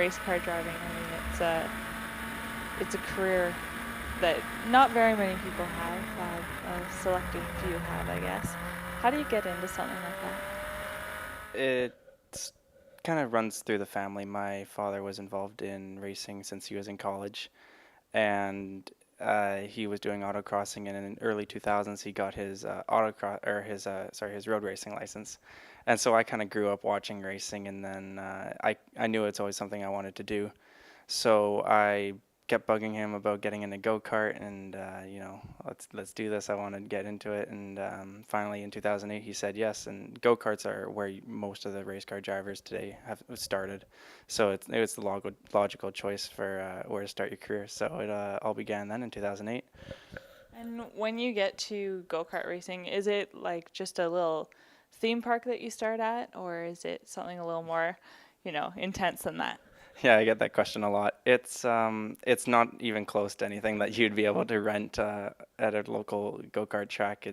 race car driving. I mean, it's a career that not very many people have. A selected few have, I guess. How do you get into something like that? It kind of runs through the family. My father was involved in racing since he was in college, and he was doing autocrossing. And in the early 2000s, he got his autocross or his road racing license. And so I kind of grew up watching racing, and then I knew it's always something I wanted to do. So I kept bugging him about getting in a go kart, and let's do this. I want to get into it, and finally in 2008 he said yes. And go karts are where most of the race car drivers today have started, so it's the logical choice for where to start your career. So it all began then in 2008. And when you get to go kart racing, is it like just a little theme park that you start at, or is it something a little more, intense than that? Yeah, I get that question a lot. It's not even close to anything that you'd be able to rent at a local go-kart track.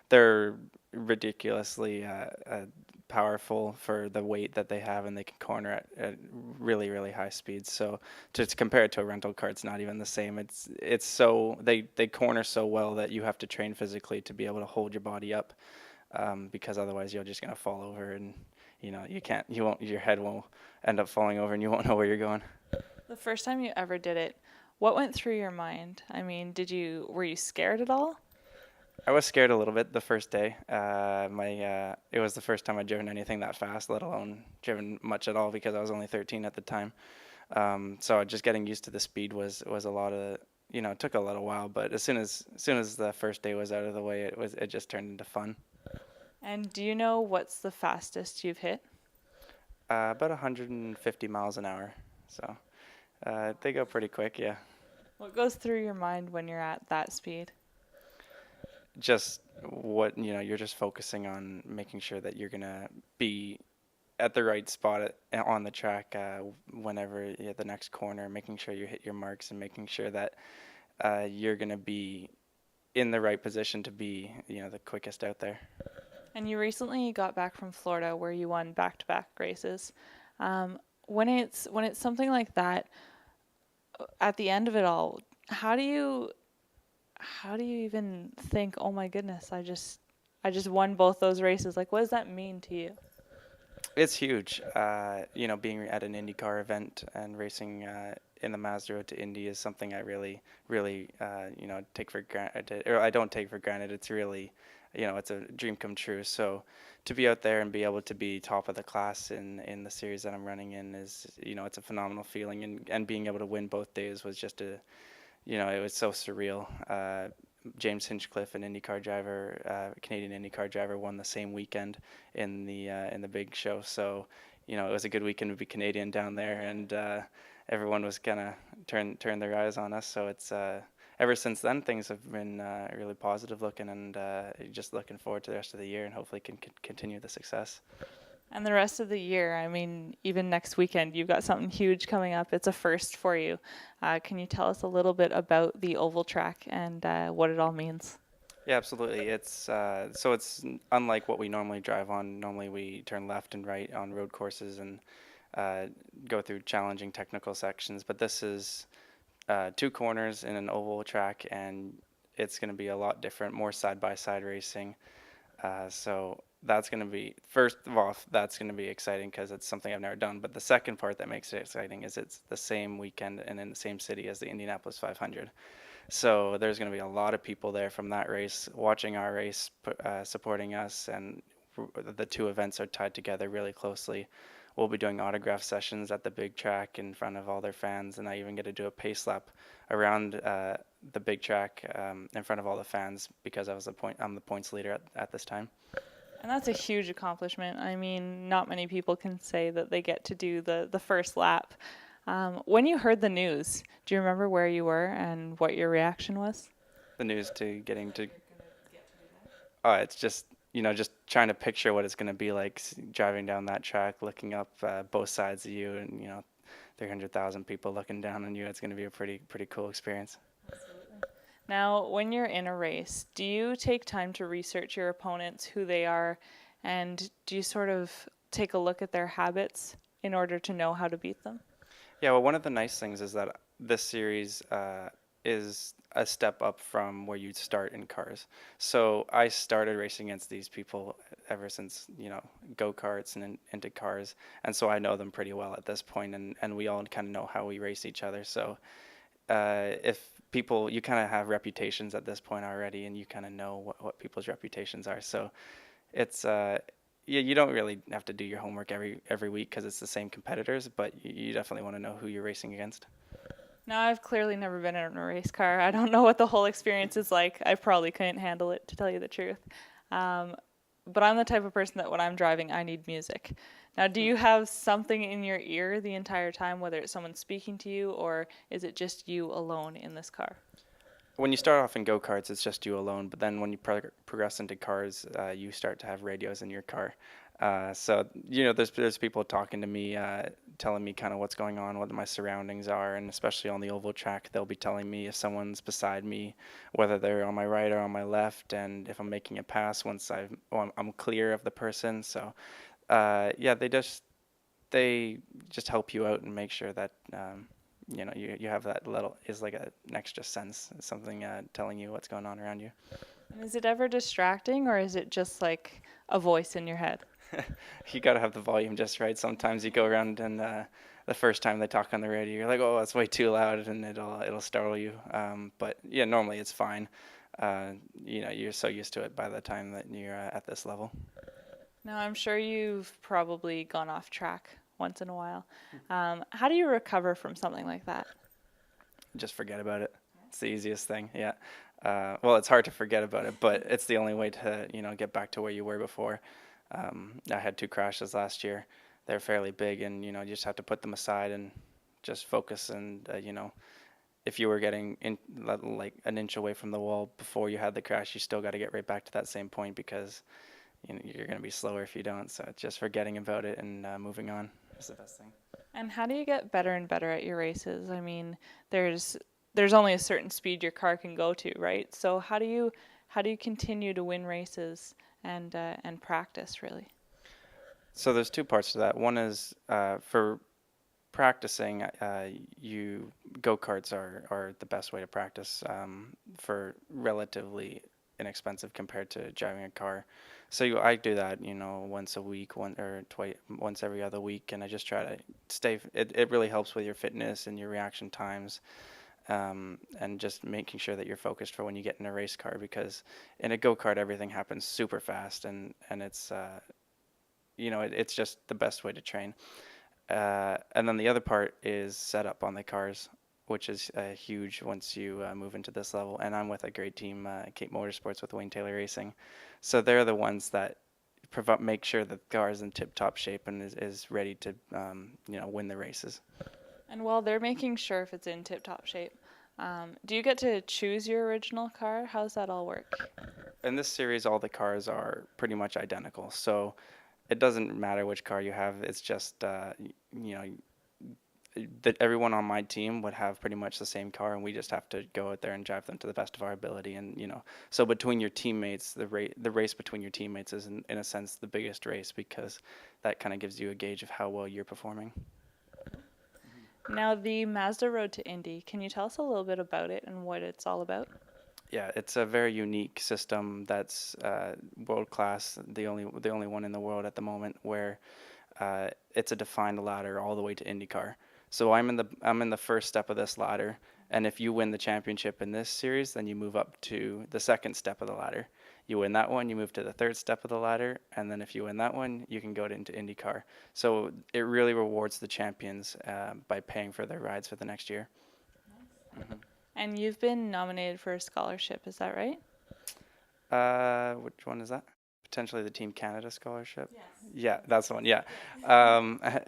They're ridiculously powerful for the weight that they have, and they can corner at really, really high speeds. So to compare it to a rental car, it's not even the same. It's so they corner so well that you have to train physically to be able to hold your body up, because otherwise you're just gonna fall over, and your head won't end up falling over, and you won't know where you're going. The first time you ever did it, what went through your mind? I mean, were you scared at all? I was scared a little bit the first day. It was the first time I'd driven anything that fast, let alone driven much at all, because I was only 13 at the time. So just getting used to the speed was a lot of, it took a little while, but as soon as the first day was out of the way, it just turned into fun. And do you know what's the fastest you've hit? About 150 miles an hour. So they go pretty quick, yeah. What goes through your mind when you're at that speed? Just you're just focusing on making sure that you're gonna be at the right spot on the track whenever you hit the next corner, making sure you hit your marks, and making sure that you're gonna be in the right position to be the quickest out there. And you recently got back from Florida where you won back-to-back races. When it's something like that, at the end of it all, how do you even think, oh my goodness, I just won both those races? Like, what does that mean to you? It's huge. Being at an IndyCar event and racing in the Mazda Road to Indy is something I really, really, take for granted. Or I don't take for granted. It's really, it's a dream come true. So to be out there and be able to be top of the class in the series that I'm running in is, it's a phenomenal feeling. And being able to win both days was just it was so surreal. James Hinchcliffe, an IndyCar driver, Canadian IndyCar driver, won the same weekend in the big show. So, it was a good weekend to be Canadian down there, and everyone was gonna turn their eyes on us. So it's ever since then things have been really positive looking, and just looking forward to the rest of the year, and hopefully can continue the success. And the rest of the year, I mean, even next weekend, you've got something huge coming up. It's a first for you. Can you tell us a little bit about the oval track and what it all means? Yeah, absolutely. It's unlike what we normally drive on. Normally we turn left and right on road courses and uh, go through challenging technical sections, but this is two corners in an oval track, and it's going to be a lot different, more side by side racing. So that's going to be, first of all, that's going to be exciting because it's something I've never done. But the second part that makes it exciting is it's the same weekend and in the same city as the Indianapolis 500. So there's going to be a lot of people there from that race watching our race, supporting us, and the two events are tied together really closely. We'll be doing autograph sessions at the big track in front of all their fans, and I even get to do a pace lap around the big track in front of all the fans because I'm the points leader at this time. And that's a huge accomplishment. I mean, not many people can say that they get to do the first lap. When you heard the news, do you remember where you were and what your reaction was? The news to getting to it's just trying to picture what it's going to be like driving down that track, looking up both sides of you, and 300,000 people looking down on you. It's going to be a pretty cool experience. Now, when you're in a race, do you take time to research your opponents, who they are, and do you sort of take a look at their habits in order to know how to beat them? Yeah, well, one of the nice things is that this series is a step up from where you start in cars. So I started racing against these people ever since, go-karts and into cars. And so I know them pretty well at this point, and we all kind of know how we race each other. So if people, you kind of have reputations at this point already, and you kind of know what people's reputations are. So it's yeah, you don't really have to do your homework every week because it's the same competitors, but you definitely want to know who you're racing against. Now, I've clearly never been in a race car. I don't know what the whole experience is like. I probably couldn't handle it, to tell you the truth. Um, but I'm the type of person that when I'm driving, I need music. Now, do you have something in your ear the entire time, whether it's someone speaking to you or is it just you alone in this car? When you start off in go-karts, it's just you alone, but then when you progress into cars, you start to have radios in your car. So there's people talking to me, telling me kind of what's going on, what my surroundings are, and especially on the oval track, they'll be telling me if someone's beside me, whether they're on my right or on my left, and if I'm making a pass once I'm clear of the person. So yeah, they just help you out and make sure that you have that little is like an extra sense, something telling you what's going on around you. And is it ever distracting or is it just like a voice in your head? You got to have the volume just right. Sometimes you go around and the first time they talk on the radio, you're like, oh, that's way too loud, and it'll startle you. But yeah, normally it's fine. You're so used to it by the time that you're at this level. Now, I'm sure you've probably gone off track once in a while. How do you recover from something like that? Just forget about it. It's the easiest thing. Yeah. Well, it's hard to forget about it, but it's the only way to get back to where you were before. I had 2 crashes last year. They're fairly big, and you just have to put them aside and just focus. And if you were getting in like an inch away from the wall before you had the crash, you still got to get right back to that same point because you're going to be slower if you don't. So it's just forgetting about it and moving on is the best thing. And how do you get better and better at your races? I mean, there's only a certain speed your car can go to, right? So how do you continue to win races and practice really? So there's two parts to that. One is for practicing, you go-karts are the best way to practice for relatively inexpensive compared to driving a car. So I do that, once a week, once every other week, and I just try to stay. It really helps with your fitness and your reaction times, and just making sure that you're focused for when you get in a race car because in a go-kart everything happens super fast and it's it's just the best way to train. And then the other part is set up on the cars, which is huge once you move into this level. And I'm with a great team, Cape Motorsports with Wayne Taylor Racing. So they're the ones that make sure that the car is in tip-top shape and is ready to, win the races. And while they're making sure if it's in tip-top shape, do you get to choose your original car? How's that all work? In this series, all the cars are pretty much identical. So it doesn't matter which car you have. It's just, that everyone on my team would have pretty much the same car, and we just have to go out there and drive them to the best of our ability. And so between your teammates, the race between your teammates is in a sense the biggest race because that kind of gives you a gauge of how well you're performing. Now, the Mazda Road to Indy, can you tell us a little bit about it and what it's all about? Yeah, it's a very unique system that's world class, the only one in the world at the moment where it's a defined ladder all the way to IndyCar. So I'm in the first step of this ladder, and if you win the championship in this series, then you move up to the second step of the ladder. You win that one, you move to the third step of the ladder, and then if you win that one, you can go into IndyCar. So it really rewards the champions by paying for their rides for the next year. Mm-hmm. And you've been nominated for a scholarship, is that right? Which one is that? Potentially the Team Canada scholarship. Yes. Yeah, that's the one. Yeah,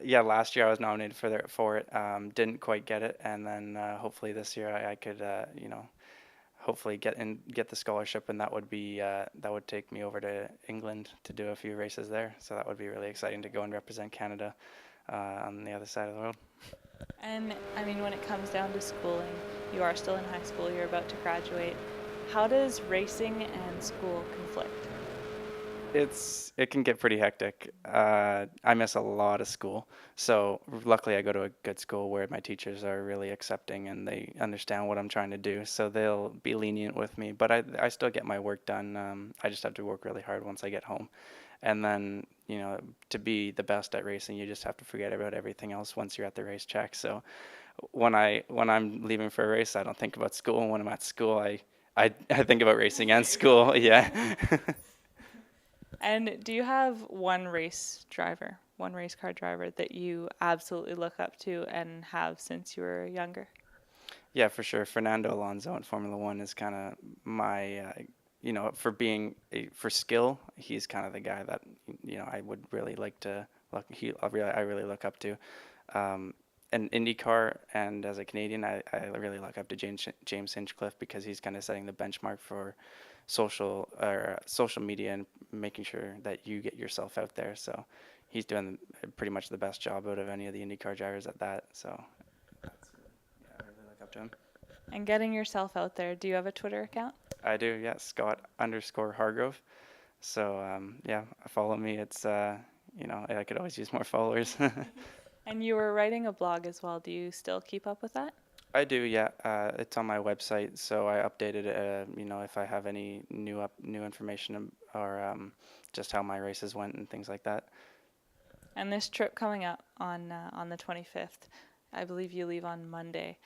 yeah. Last year I was nominated for it. Didn't quite get it, and then hopefully this year I could, hopefully get the scholarship, and that would take me over to England to do a few races there. So that would be really exciting to go and represent Canada on the other side of the world. And I mean, when it comes down to schooling, you are still in high school, you're about to graduate. How does racing and school conflict? It can get pretty hectic. I miss a lot of school, so luckily I go to a good school where my teachers are really accepting and they understand what I'm trying to do, so they'll be lenient with me. But I still get my work done. I just have to work really hard once I get home, and then to be the best at racing, you just have to forget about everything else once you're at the racetrack. So when I'm leaving for a race, I don't think about school, and when I'm at school, I think about racing and school. Yeah. And do you have one one race car driver that you absolutely look up to and have since you were younger? Yeah, for sure. Fernando Alonso in Formula One is kind of my, for for skill, he's kind of the guy that, I would really like to I really look up to. Um, and IndyCar and as a Canadian, I really look up to James Hinchcliffe because he's kind of setting the benchmark for social media and making sure that you get yourself out there. So he's doing pretty much the best job out of any of the IndyCar drivers at that. So yeah, I really look up to him. And getting yourself out there, do you have a Twitter account? I do, yeah, Scott_Hargrove. So yeah, follow me. It's I could always use more followers. And you were writing a blog as well. Do you still keep up with that? I do, yeah. It's on my website, so I update it. If I have any new information or just how my races went and things like that. And this trip coming up on the 25th, I believe you leave on Monday.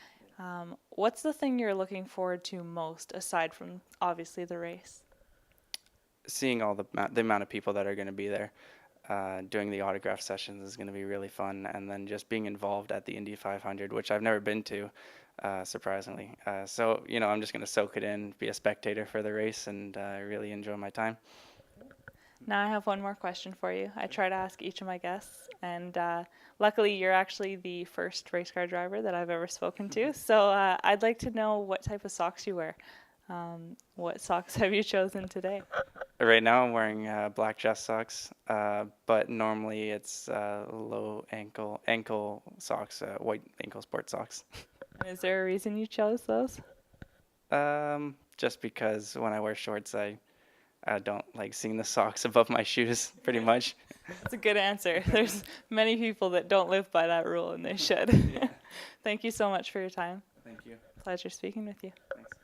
What's the thing you're looking forward to most, aside from obviously the race? Seeing all the amount of people that are going to be there, doing the autograph sessions is going to be really fun, and then just being involved at the Indy 500, which I've never been to, surprisingly. So I'm just going to soak it in, be a spectator for the race, and really enjoy my time. Now I have one more question for you. I try to ask each of my guests, and luckily you're actually the first race car driver that I've ever spoken to. So I'd like to know what type of socks you wear. What socks have you chosen today? Right now I'm wearing black chest socks, but normally it's low ankle socks, white ankle sport socks. And is there a reason you chose those? Just because when I wear shorts, I don't like seeing the socks above my shoes, pretty much. That's a good answer. There's many people that don't live by that rule, and they should. Yeah. Thank you so much for your time. Thank you. Pleasure speaking with you. Thanks.